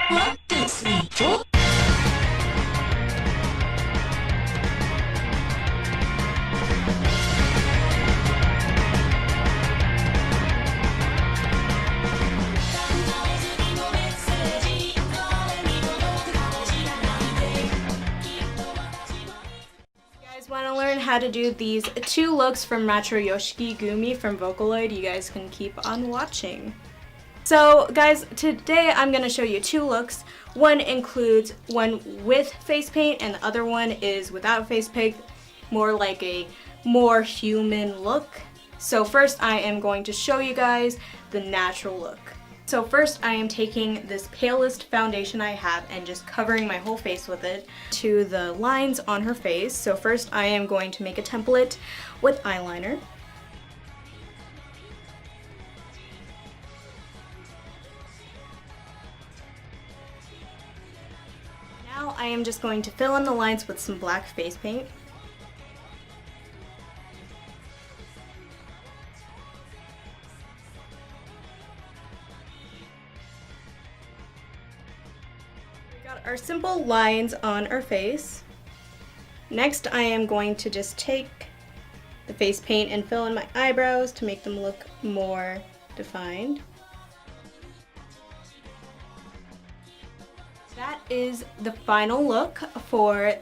One, two, three, four. Want to learn how to do these 2 looks from Matryoshka Gumi from Vocaloid, you guys can keep on watching. So guys, today I'm going to show you 2 looks. One includes one with face paint and the other one is without face paint, more like a more human look. So first I am going to show you guys the natural look. So first I am taking this palest foundation I have and just covering my whole face with it to the lines on her face. So first I am going to make a template with eyeliner. Now I am just going to fill in the lines with some black face paint. Got our simple lines on our face. Next I am going to just take the face paint and fill in my eyebrows to make them look more defined. That is the final look for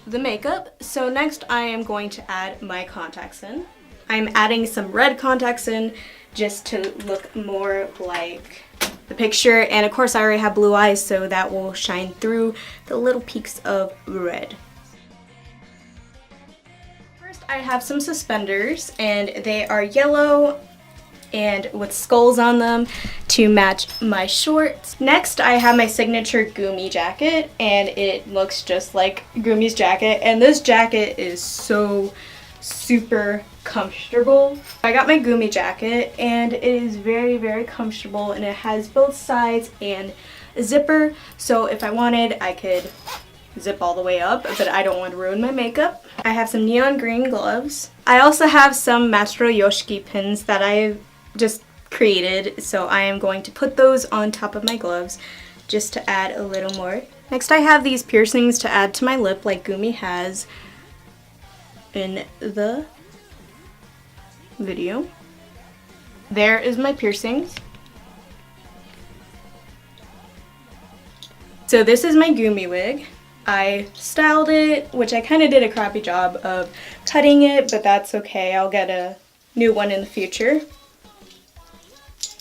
the makeup. So next I am going to add my contacts in. I'm adding some red contacts in just to look more like the picture, and of course I already have blue eyes, so that will shine through the little peaks of red. First I have some suspenders, and they are yellow and with skulls on them to match my shorts. Next I have my signature Gumi jacket, and it looks just like Gumi's jacket, and this jacket is so super comfortable. I got my Gumi jacket and it is very comfortable, and it has both sides and a zipper, so if I wanted I could zip all the way up, but I don't want to ruin my makeup. I have some neon green gloves. I also have some Matryoshka pins that I've just created, so I am going to put those on top of my gloves just to add a little more. Next I have these piercings to add to my lip like Gumi has in the video. There is my piercings. So this is my Gumi wig. I styled it, which I kind of did a crappy job of cutting it, but that's okay. I'll get a new one in the future.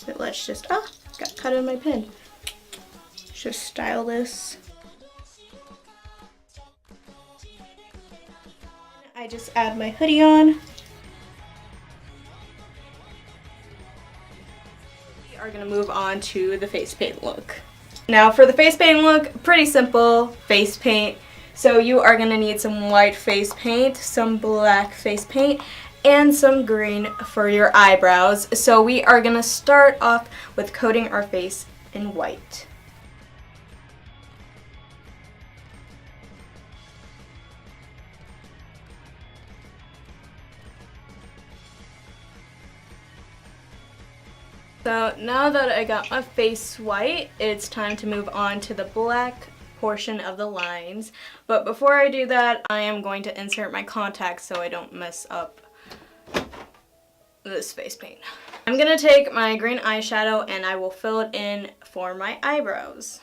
But let's just, got cut in my pin. Just style this. I just add my hoodie on. We are going to move on to the face paint look. Now for the face paint look, pretty simple face paint. So you are going to need some white face paint, some black face paint, and some green for your eyebrows. So we are going to start off with coating our face in white. So now that I got my face white, it's time to move on to the black portion of the lines. But before I do that, I am going to insert my contacts so I don't mess up this face paint. I'm going to take my green eyeshadow and I will fill it in for my eyebrows.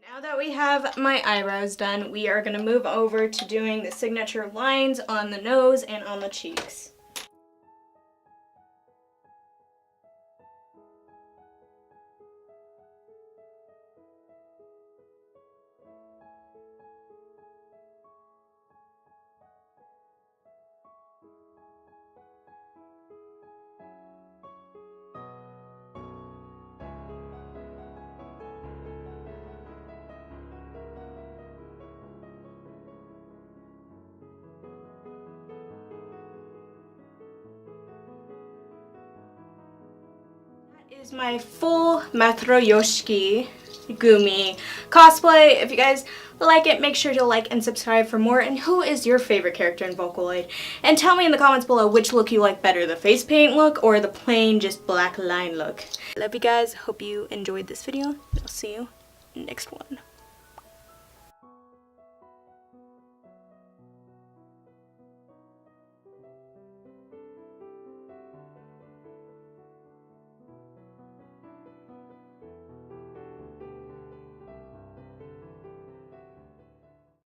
Now that we have my eyebrows done, we are going to move over to doing the signature lines on the nose and on the cheeks. Is my full Matryoshka Gumi cosplay. If you guys like it, make sure to like and subscribe for more. And who is your favorite character in Vocaloid? And tell me in the comments below which look you like better, the face paint look or the plain just black line look. Love you guys. Hope you enjoyed this video. I'll see you next one.